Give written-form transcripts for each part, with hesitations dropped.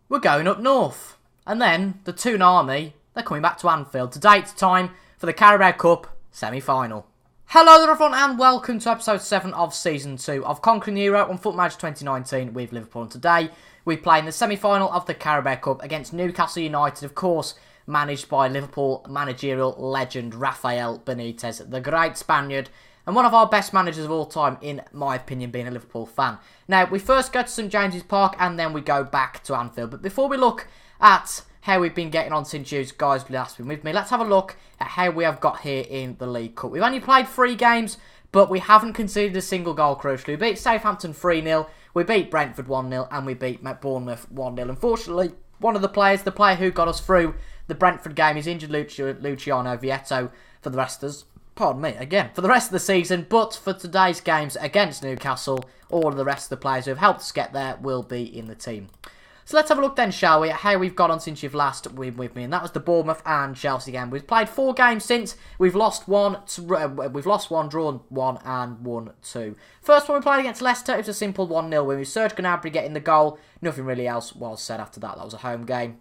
we're going up north. And then the Toon Army, they're coming back to Anfield. Today it's time for the Carabao Cup Semi Final. Hello there everyone and welcome to episode 7 of season 2 of Conquering the Euro on Foot Match 2019 with Liverpool. And today we play in the semi-final of the Carabao Cup against Newcastle United, of course, managed by Liverpool managerial legend Rafael Benitez, the great Spaniard, and one of our best managers of all time, in my opinion, being a Liverpool fan. Now, we first go to St James's Park and then we go back to Anfield. But before we look at how we've been getting on since you guys last been with me, let's have a look at how we have got here in the League Cup. We've only played 3 games, but we haven't conceded a single goal, crucially. We beat Southampton 3-0, we beat Brentford 1-0, and we beat Bournemouth 1-0. Unfortunately, one of the player who got us through the Brentford game is injured, Luciano Vietto, for the rest of the season. But for today's games against Newcastle, all of the rest of the players who have helped us get there will be in the team. So let's have a look then, shall we, at how we've got on since you've last been with me, and that was the Bournemouth and Chelsea game. We've played 4 games since. We've lost 1, drawn 1, and won 2. First one we played against Leicester, it was a simple 1-0 win with Serge Gnabry getting the goal. Nothing really else was said after that. That was a home game.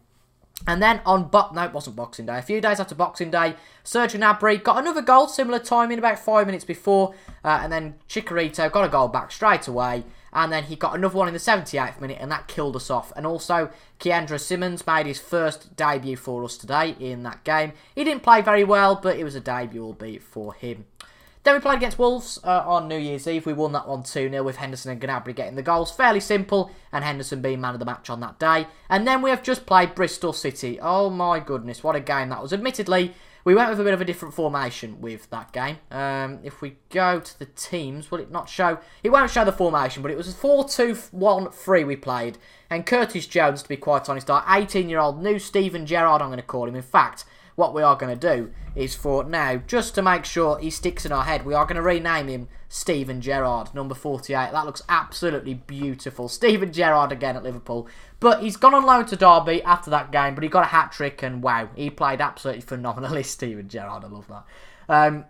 And then it wasn't Boxing Day. A few days after Boxing Day, Serge Gnabry got another goal, similar timing, about 5 minutes before, and then Chicharito got a goal back straight away. And then he got another one in the 78th minute, and that killed us off. And also, Keandre Simmons made his first debut for us today in that game. He didn't play very well, but it was a debut, albeit for him. Then we played against Wolves on New Year's Eve. We won that one 2-0 with Henderson and Gnabry getting the goals. Fairly simple, and Henderson being man of the match on that day. And then we have just played Bristol City. Oh my goodness, what a game that was. Admittedly, we went with a bit of a different formation with that game. If we go to the teams, will it not show? It won't show the formation, but it was a 4-2-1-3 we played. And Curtis Jones, to be quite honest, our 18-year-old new Steven Gerrard, I'm going to call him. In fact, what we are going to do is, for now, just to make sure he sticks in our head, we are going to rename him Steven Gerrard, number 48. That looks absolutely beautiful. Steven Gerrard again at Liverpool. But he's gone on loan to Derby after that game, but he got a hat-trick, and wow, he played absolutely phenomenally. Steven Gerrard, I love that.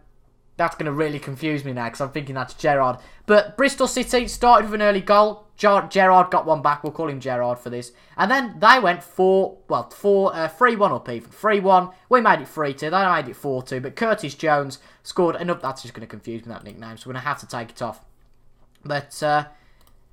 That's going to really confuse me now, because I'm thinking that's Gerrard. But Bristol City started with an early goal. Gerrard got one back. We'll call him Gerrard for this. And then they went 3-1 up even. 3-1. We made it 3-2. They made it 4-2. But Curtis Jones scored enough. That's just going to confuse me, that nickname. So we're going to have to take it off. But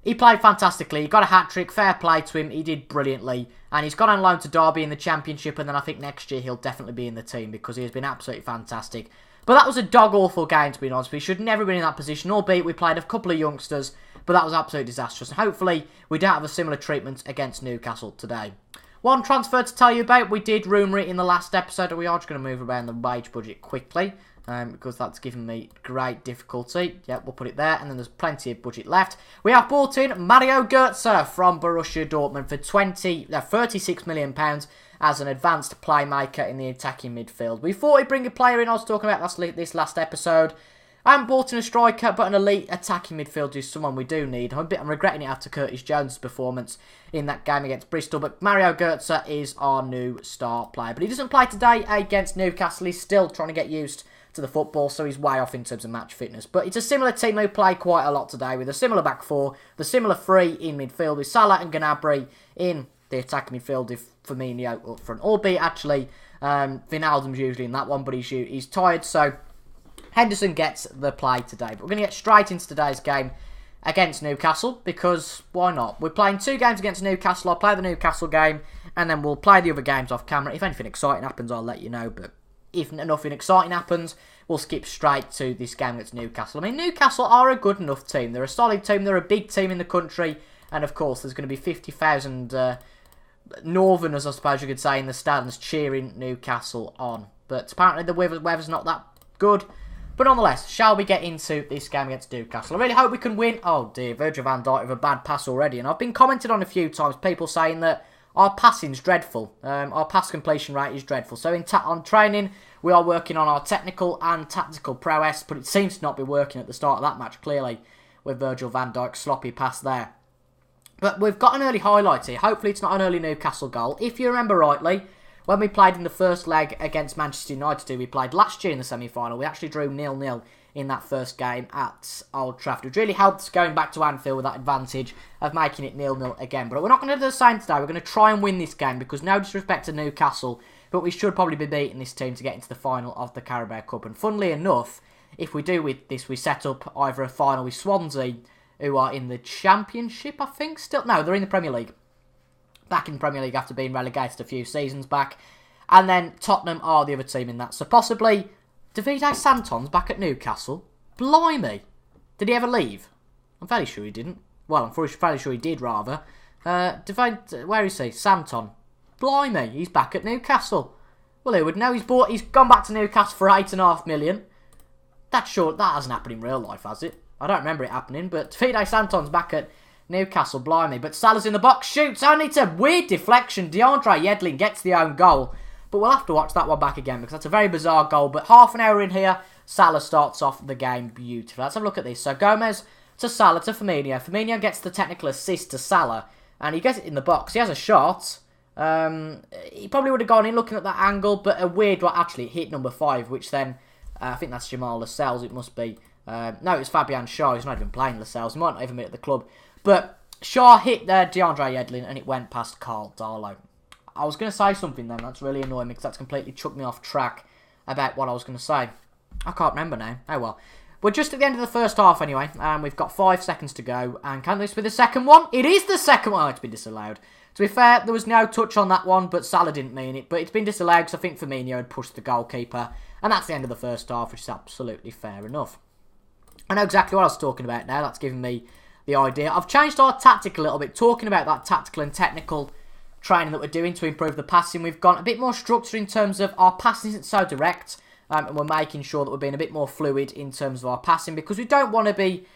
he played fantastically. He got a hat-trick. Fair play to him. He did brilliantly. And he's gone on loan to Derby in the Championship. And then I think next year he'll definitely be in the team, because he has been absolutely fantastic. But that was a dog-awful game, to be honest. We should never have been in that position, albeit we played a couple of youngsters, but that was absolutely disastrous. And hopefully, we don't have a similar treatment against Newcastle today. One transfer to tell you about, we did rumour it in the last episode, and we are just going to move around the wage budget quickly, because that's given me great difficulty. Yep, we'll put it there, and then there's plenty of budget left. We have bought in Mario Götze from Borussia Dortmund for £36 million as an advanced playmaker in the attacking midfield. We thought we'd bring a player in I was talking about this last episode. I haven't bought in a striker, but an elite attacking midfielder is someone we do need. I'm regretting it after Curtis Jones' performance in that game against Bristol, but Mario Götze is our new star player. But he doesn't play today against Newcastle. He's still trying to get used to the football, so he's way off in terms of match fitness. But it's a similar team who play quite a lot today, with a similar back four, the similar 3 in midfield, with Salah and Gnabry in the attacking midfield, with Firmino up front. Albeit, actually, Wijnaldum's usually in that one, but he's tired, so Henderson gets the play today. But we're going to get straight into today's game against Newcastle, because why not? We're playing 2 games against Newcastle. I'll play the Newcastle game, and then we'll play the other games off camera. If anything exciting happens, I'll let you know, but if nothing exciting happens, we'll skip straight to this game against Newcastle. I mean, Newcastle are a good enough team. They're a solid team. They're a big team in the country, and of course, there's going to be 50,000 Northerners, I suppose you could say, in the stands cheering Newcastle on. But apparently the weather's not that good. But nonetheless, shall we get into this game against Newcastle? I really hope we can win. Oh dear, Virgil van Dijk with a bad pass already. And I've been commented on a few times, people saying that our passing's dreadful. Our pass completion rate is dreadful. So on training, we are working on our technical and tactical prowess. But it seems to not be working at the start of that match, clearly, with Virgil van Dijk's sloppy pass there. But we've got an early highlight here. Hopefully it's not an early Newcastle goal. If you remember rightly, when we played in the first leg against Manchester United, we played last year in the semi-final, we actually drew 0-0 in that first game at Old Trafford. It really helped going back to Anfield with that advantage of making it 0-0 again. But we're not going to do the same today. We're going to try and win this game because no disrespect to Newcastle, but we should probably be beating this team to get into the final of the Carabao Cup. And funnily enough, if we do with this, we set up either a final with Swansea, who are in the Championship, I think, still. No, they're in the Premier League. Back in the Premier League after being relegated a few seasons back. And then Tottenham are the other team in that. So possibly Davide Santon's back at Newcastle. Blimey. Did he ever leave? I'm fairly sure he didn't. Well, I'm fairly sure he did, rather. Where is he? Santon. Blimey, he's back at Newcastle. Well, who would know? He's gone back to Newcastle for $8.5 million. That hasn't happened in real life, has it? I don't remember it happening, but Davide Santon's back at Newcastle, blimey. But Salah's in the box, shoots, and it's a weird deflection. DeAndre Yedlin gets the own goal. But we'll have to watch that one back again because that's a very bizarre goal. But half an hour in here, Salah starts off the game beautifully. Let's have a look at this. So Gomez to Salah to Firmino. Firmino gets the technical assist to Salah. And he gets it in the box. He has a shot. He probably would have gone in looking at that angle. But a weird one. Actually, it hit number 5. Which then, I think that's Jamal Lascelles. It must be. No, it's Fabian Shaw. He's not even playing Lascelles. He might not even be at the club. But Shaw hit DeAndre Yedlin and it went past Carl Darlow. I was going to say something then. That's really annoying me because that's completely chucked me off track about what I was going to say. I can't remember now. Oh well. We're just at the end of the first half anyway. And we've got 5 seconds to go. And can this be the second one? It is the second one. Oh, it's been disallowed. To be fair, there was no touch on that one, but Salah didn't mean it. But it's been disallowed because I think Firmino had pushed the goalkeeper. And that's the end of the first half, which is absolutely fair enough. I know exactly what I was talking about now. That's giving me the idea. I've changed our tactic a little bit, talking about that tactical and technical training that we're doing to improve the passing. We've gone a bit more structure in terms of our passing isn't so direct, and we're making sure that we're being a bit more fluid in terms of our passing because we don't want to be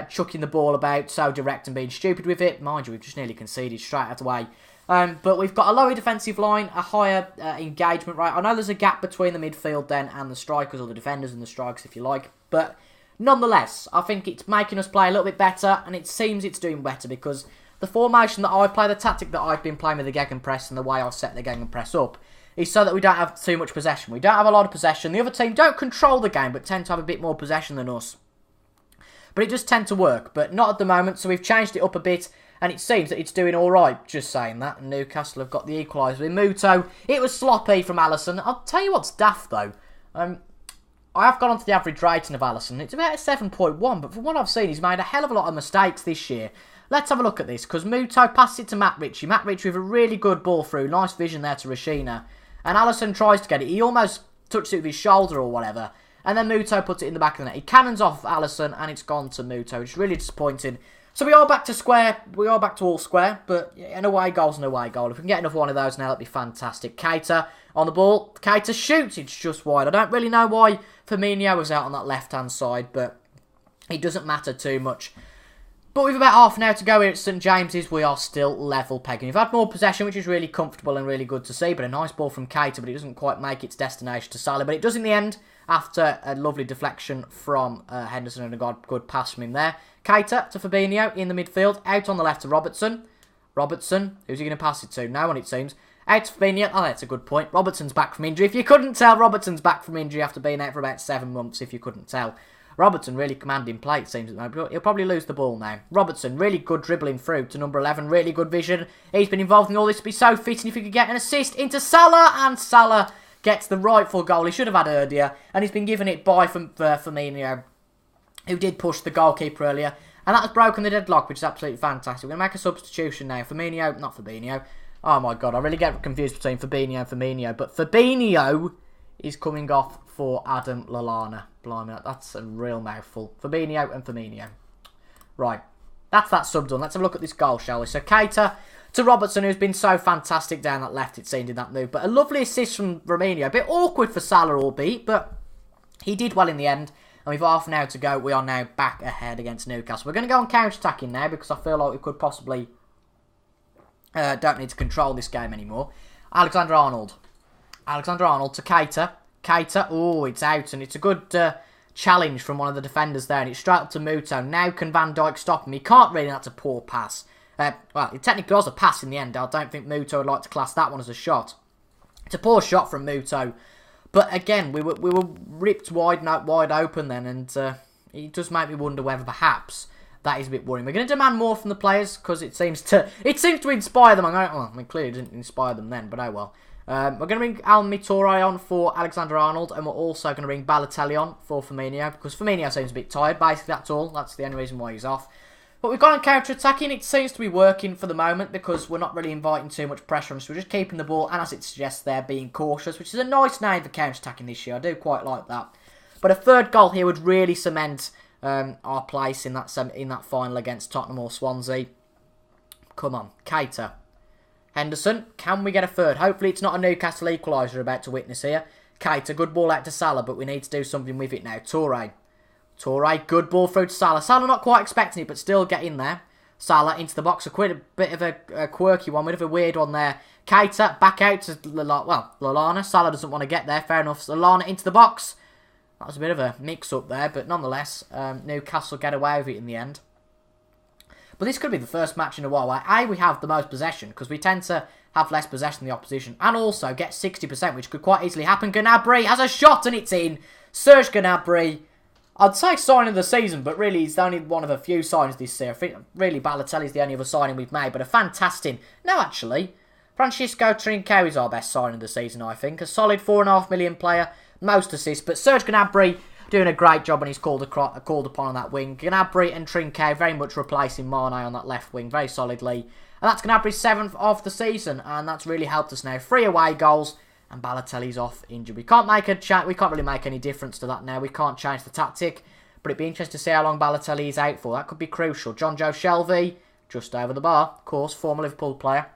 chucking the ball about so direct and being stupid with it. Mind you, we've just nearly conceded straight out of the way. But we've got a lower defensive line, a higher engagement rate. I know there's a gap between the midfield then and the strikers, or the defenders and the strikers if you like, but nonetheless, I think it's making us play a little bit better, and it seems it's doing better because the formation that I play, the tactic that I've been playing with the gegenpress and the way I set the gegenpress up is so that we don't have too much possession. We don't have a lot of possession. The other team don't control the game but tend to have a bit more possession than us. But it does tend to work, but not at the moment, so we've changed it up a bit and it seems that it's doing alright, just saying that. And Newcastle have got the equaliser with Muto. It was sloppy from Alisson. I'll tell you what's daft though. I have gone on to the average rating of Alisson. It's about a 7.1, but from what I've seen, he's made a hell of a lot of mistakes this year. Let's have a look at this, because Muto passes it to Matt Ritchie. Matt Ritchie with a really good ball through. Nice vision there to Rashina. And Alisson tries to get it. He almost touches it with his shoulder or whatever. And then Muto puts it in the back of the net. He cannons off Alisson, and it's gone to Muto, which is really disappointing. So we are back to square. We are back to all square, but an away goal's an away goal. If we can get another one of those now, that'd be fantastic. Keita on the ball. Keita shoots. It's just wide. I don't really know why Firmino was out on that left-hand side, but it doesn't matter too much. But with about half an hour to go here at St James's, we are still level pegging. We've had more possession, which is really comfortable and really good to see. But a nice ball from Keita, but it doesn't quite make its destination to Salah. But it does in the end, after a lovely deflection from Henderson and a good pass from him there. Keita to Fabinho in the midfield. Out on the left to Robertson. Robertson, who's he going to pass it to? No one, it seems. Out to Fabinho. Oh, that's a good point. Robertson's back from injury. If you couldn't tell, Robertson's back from injury after being out for about 7 months, if you couldn't tell. Robertson really commanding play, it seems. He'll probably lose the ball now. Robertson, really good dribbling through to number 11. Really good vision. He's been involved in all this to be so fit. And if he could get an assist into Salah, and Salah gets the rightful goal he should have had earlier. And he's been given it by Firmino, who did push the goalkeeper earlier. And that has broken the deadlock, which is absolutely fantastic. We're going to make a substitution now. Not Fabinho. Oh my God, I really get confused between Fabinho and Firmino. But Fabinho is coming off for Adam Lallana. Blimey, that's a real mouthful. Fabinho and Firmino. Right, that's that sub done. Let's have a look at this goal, shall we? So Keita to Robertson, who's been so fantastic down that left, it seemed, in that move. But a lovely assist from Firmino. A bit awkward for Salah, albeit, but he did well in the end. And with half an hour to go, we are now back ahead against Newcastle. We're going to go on counter-attacking now because I feel like we could possibly don't need to control this game anymore. Alexander-Arnold. Alexander-Arnold to Keita. Keita, oh, it's out, and it's a good challenge from one of the defenders there, and it's straight up to Muto. Now can Van Dijk stop him? He can't really, that's a poor pass. Well, it technically was a pass in the end. I don't think Muto would like to class that one as a shot. It's a poor shot from Muto, But again, we were ripped wide open then, and it does make me wonder whether perhaps that is a bit worrying. We're going to demand more from the players because it seems to inspire them. I mean, clearly it didn't inspire them then, but oh well. We're going to bring Al-Mitouré on for Alexander-Arnold, and we're also going to bring Balotelli on for Firmino, because Firmino seems a bit tired, basically, that's all. That's the only reason why he's off. But we've got on counter-attacking. It seems to be working for the moment, because we're not really inviting too much pressure on us. We're just keeping the ball, and as it suggests there, being cautious, which is a nice name for counter-attacking this year. I do quite like that. But a third goal here would really cement our place in that final against Tottenham or Swansea. Come on, Keita. Henderson, can we get a third? Hopefully it's not a Newcastle equaliser we're about to witness here. Keita, good ball out to Salah, but we need to do something with it now. Touré, good ball through to Salah. Salah not quite expecting it, but still get in there. Salah into the box, quite a bit of a quirky one, bit of a weird one there. Keita, back out to Lallana. Salah doesn't want to get there, fair enough. Lallana into the box. That was a bit of a mix-up there, but nonetheless, Newcastle get away with it in the end. But this could be the first match in a while where, we have the most possession, because we tend to have less possession than the opposition, and also get 60%, which could quite easily happen. Gnabry has a shot, and it's in. Serge Gnabry, I'd say signing of the season, but really he's only one of a few signings this year. I think really Balotelli's the only other signing we've made, but a fantastic... No, actually, Francisco Trincao is our best signing of the season, I think. A solid £4.5 million player, most assists, but Serge Gnabry doing a great job when he's called upon on that wing. Gnabry and Trincao very much replacing Mane on that left wing very solidly. And that's Gnabry's 7th of the season, and that's really helped us now. 3 away goals, and Balotelli's off injured. We can't really make any difference to that now. We can't change the tactic, but it'd be interesting to see how long Balotelli is out for. That could be crucial. John Joe Shelvey, just over the bar, of course, former Liverpool player.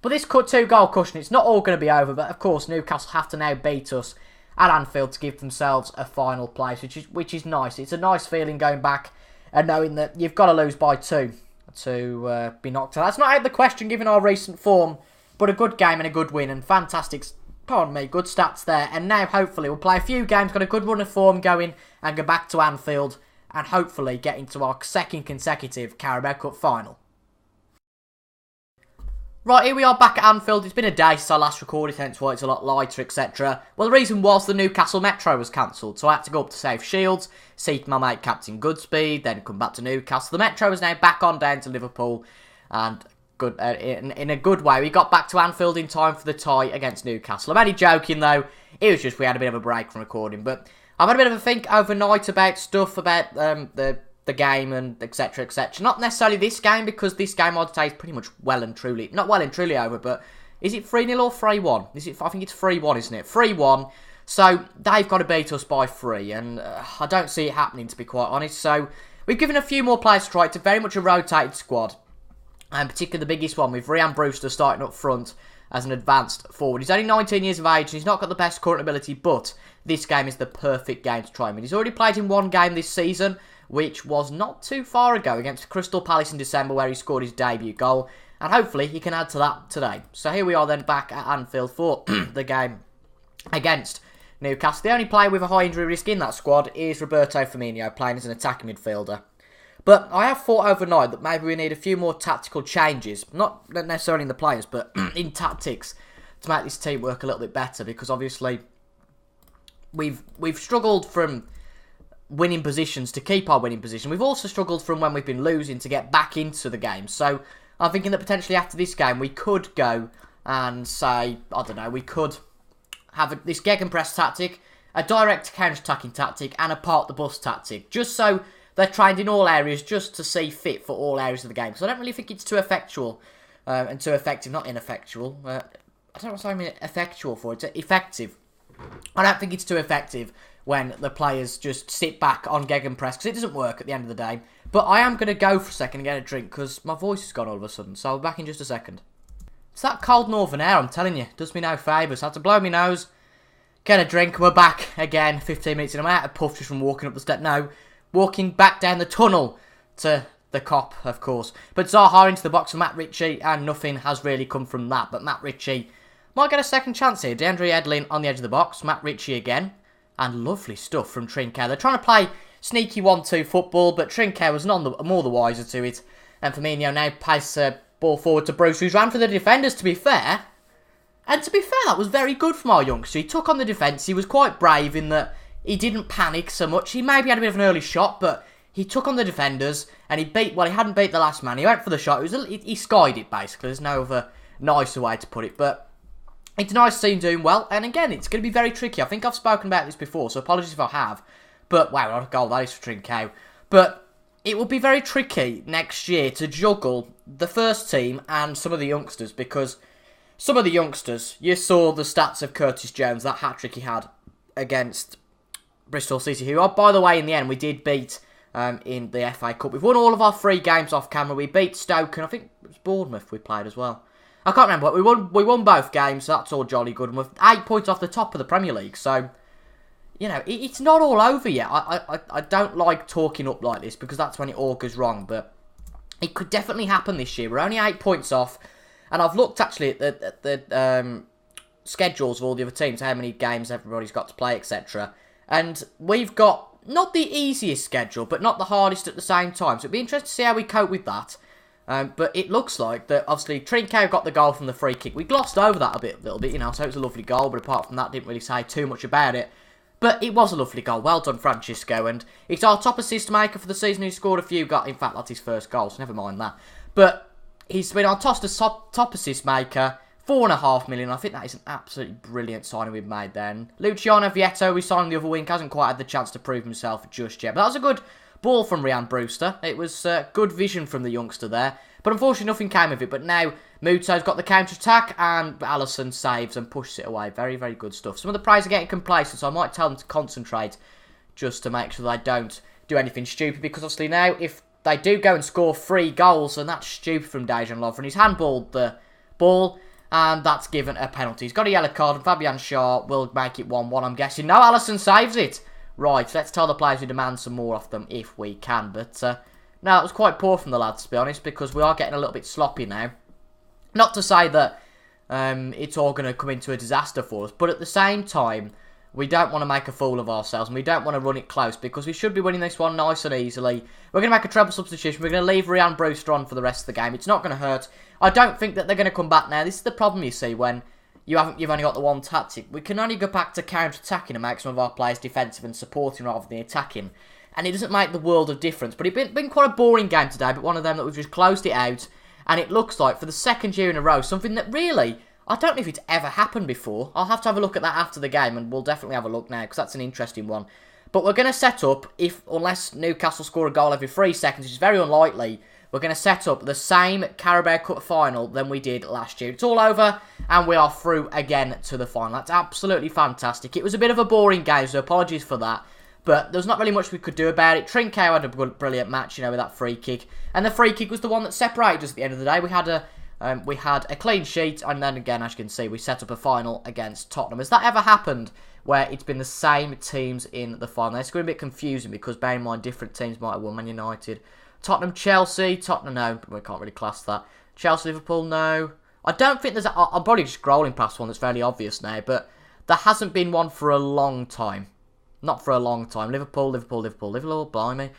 But this 2-goal cushion, it's not all going to be over, but of course Newcastle have to now beat us at Anfield to give themselves a final place, which is nice. It's a nice feeling going back and knowing that you've got to lose by 2 to be knocked out. That's not out of the question given our recent form, but a good game and a good win and fantastic, good stats there. And now hopefully we'll play a few games, got a good run of form going, and go back to Anfield and hopefully get into our second consecutive Carabao Cup final. Right, here we are back at Anfield. It's been a day since I last recorded, hence why it's a lot lighter, etc. Well, the reason was the Newcastle Metro was cancelled, so I had to go up to South Shields, see my mate Captain Goodspeed, then come back to Newcastle. The Metro is now back on down to Liverpool, and good in a good way. We got back to Anfield in time for the tie against Newcastle. I'm only joking, though. It was just we had a bit of a break from recording, but I've had a bit of a think overnight about stuff about the game and etc, etc. Not necessarily this game, because this game I'd say is pretty much not well and truly over, but is it 3-0 or 3-1? I think it's 3-1, isn't it? 3-1. So they've got to beat us by 3, and I don't see it happening, to be quite honest. So we've given a few more players to try. It's very much a rotated squad, and particularly the biggest one with Ryan Brewster starting up front as an advanced forward. He's only 19 years of age, and he's not got the best current ability, but this game is the perfect game to try him. He's already played in one game this season, which was not too far ago against Crystal Palace in December, where he scored his debut goal, and hopefully he can add to that today. So here we are then back at Anfield for the game against Newcastle. The only player with a high injury risk in that squad is Roberto Firmino, playing as an attacking midfielder. But I have thought overnight that maybe we need a few more tactical changes, not necessarily in the players, but in tactics, to make this team work a little bit better, because obviously we've struggled from winning positions to keep our winning position. We've also struggled from when we've been losing to get back into the game. So I'm thinking that potentially after this game we could go and say, I don't know, we could have this gegenpress tactic, a direct counter-attacking tactic, and a park the bus tactic, just so they're trained in all areas, just to see fit for all areas of the game. So I don't really think it's too effectual and too effective, not ineffectual. I don't know what I mean effectual for. It's effective. I don't think it's too effective when the players just sit back on gegenpress, because it doesn't work at the end of the day. But I am going to go for a second and get a drink, because my voice has gone all of a sudden, so I'll be back in just a second. It's that cold northern air, I'm telling you, does me no favours. I had to blow my nose, get a drink, and we're back again, 15 minutes in. I'm out of puff just from walking up the step. No, walking back down the tunnel to the Kop, of course. But Zaha into the box for Matt Ritchie, and nothing has really come from that. But Matt Ritchie might get a second chance here. DeAndre Edlin on the edge of the box, Matt Ritchie again. And lovely stuff from Trincao. They're trying to play sneaky 1-2 football, but Trincao was more the wiser to it. And Firmino now passes a ball forward to Bruce, who's ran for the defenders, to be fair. And to be fair, that was very good from our youngster. He took on the defence. He was quite brave in that he didn't panic so much. He maybe had a bit of an early shot, but he took on the defenders and he hadn't beat the last man. He went for the shot. He skied it, basically. There's no other nicer way to put it. But it's nice to see him doing well. And again, it's going to be very tricky. I think I've spoken about this before, so apologies if I have. But, wow, what a goal that is for Trincao. But it will be very tricky next year to juggle the first team and some of the youngsters, because some of the youngsters, you saw the stats of Curtis Jones, that hat-trick he had against Bristol City, who, by the way, in the end, we did beat in the FA Cup. We've won all of our 3 games off camera. We beat Stoke, and I think it was Bournemouth we played as well. I can't remember, but we won both games, so that's all jolly good. And we're 8 points off the top of the Premier League, so you know, it's not all over yet. I don't like talking up like this because that's when it all goes wrong, but it could definitely happen this year. We're only 8 points off, and I've looked actually at the schedules of all the other teams, how many games everybody's got to play, etc. And we've got not the easiest schedule, but not the hardest at the same time. So it'd be interesting to see how we cope with that. But it looks like that, obviously, Trincao got the goal from the free kick. We glossed over that a little bit, you know, so it was a lovely goal, but apart from that, didn't really say too much about it. But it was a lovely goal. Well done, Francisco. And he's our top assist maker for the season. He scored a few. In fact, that's his first goal, so never mind that. But he's been our top assist maker. 4.5 million. I think that is an absolutely brilliant signing we've made then. Luciano Vietto, we signed the other wing, hasn't quite had the chance to prove himself just yet. But that was a good ball from Ryan Brewster. It was good vision from the youngster there. But unfortunately, nothing came of it. But now, Muto's got the counter-attack, and Alisson saves and pushes it away. Very, very good stuff. Some of the players are getting complacent, so I might tell them to concentrate just to make sure they don't do anything stupid. Because obviously now, if they do go and score 3 goals, then that's stupid from Dejan Lovren. He's handballed the ball, and that's given a penalty. He's got a yellow card, and Fabian Schär will make it 1-1, I'm guessing. No, Alisson saves it. Right, let's tell the players we demand some more off them if we can. But no, that was quite poor from the lads, to be honest, because we are getting a little bit sloppy now. Not to say that it's all going to come into a disaster for us, but at the same time, we don't want to make a fool of ourselves, and we don't want to run it close, because we should be winning this one nice and easily. We're going to make a treble substitution. We're going to leave Ryan Brewster on for the rest of the game. It's not going to hurt. I don't think that they're going to come back now. This is the problem, you see, when you've only got the one tactic. We can only go back to counter-attacking and make some of our players defensive and supporting rather than attacking. And it doesn't make the world of difference. But it's been quite a boring game today, but one of them that we've just closed it out. And it looks like, for the second year in a row, something that really, I don't know if it's ever happened before. I'll have to have a look at that after the game, and we'll definitely have a look now, because that's an interesting one. But we're going to set up, unless Newcastle score a goal every 3 seconds, which is very unlikely, we're going to set up the same Carabao Cup final than we did last year. It's all over, and we are through again to the final. That's absolutely fantastic. It was a bit of a boring game, so apologies for that. But there's not really much we could do about it. Trincao had a brilliant match, you know, with that free kick. And the free kick was the one that separated us at the end of the day. We had a clean sheet, and then again, as you can see, we set up a final against Tottenham. Has that ever happened where it's been the same teams in the final? It's going to be a bit confusing because, bear in mind, different teams might have won. Man United, Tottenham, Chelsea, Tottenham, no, we can't really class that. Chelsea, Liverpool, no. I don't think there's I'm probably just scrolling past one that's fairly obvious now, but there hasn't been one for a long time. Not for a long time. Liverpool, blimey.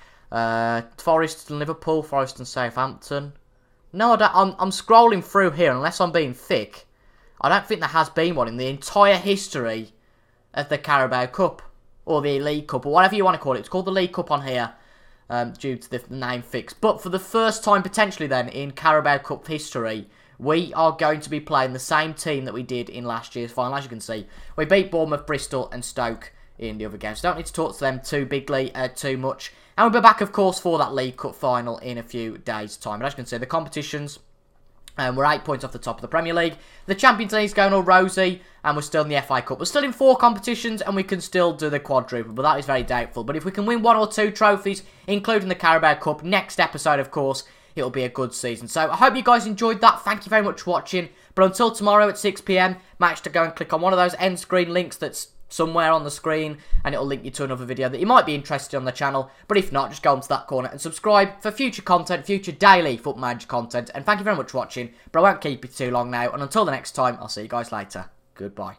Forest and Liverpool, Forest and Southampton. No, I'm scrolling through here, unless I'm being thick. I don't think there has been one in the entire history of the Carabao Cup, or the League Cup, or whatever you want to call it. It's called the League Cup on here, due to the name fix. But for the first time, potentially then, in Carabao Cup history, we are going to be playing the same team that we did in last year's final. As you can see, we beat Bournemouth, Bristol and Stoke in the other games. Don't need to talk to them too much. And we'll be back, of course, for that League Cup final in a few days' time. But as you can see, the competitions, we're 8 points off the top of the Premier League. The Champions League's going all rosy, and we're still in the FA Cup. We're still in 4 competitions, and we can still do the quadruple, but that is very doubtful. But if we can win 1 or 2 trophies, including the Carabao Cup, next episode, of course, it'll be a good season. So I hope you guys enjoyed that. Thank you very much for watching. But until tomorrow at 6 PM, make sure to go and click on one of those end screen links that's somewhere on the screen, and it'll link you to another video that you might be interested in on the channel. But if not, just go into that corner and subscribe for future content, future daily Football Manager content. And thank you very much for watching, but I won't keep you too long now. And until the next time, I'll see you guys later. Goodbye.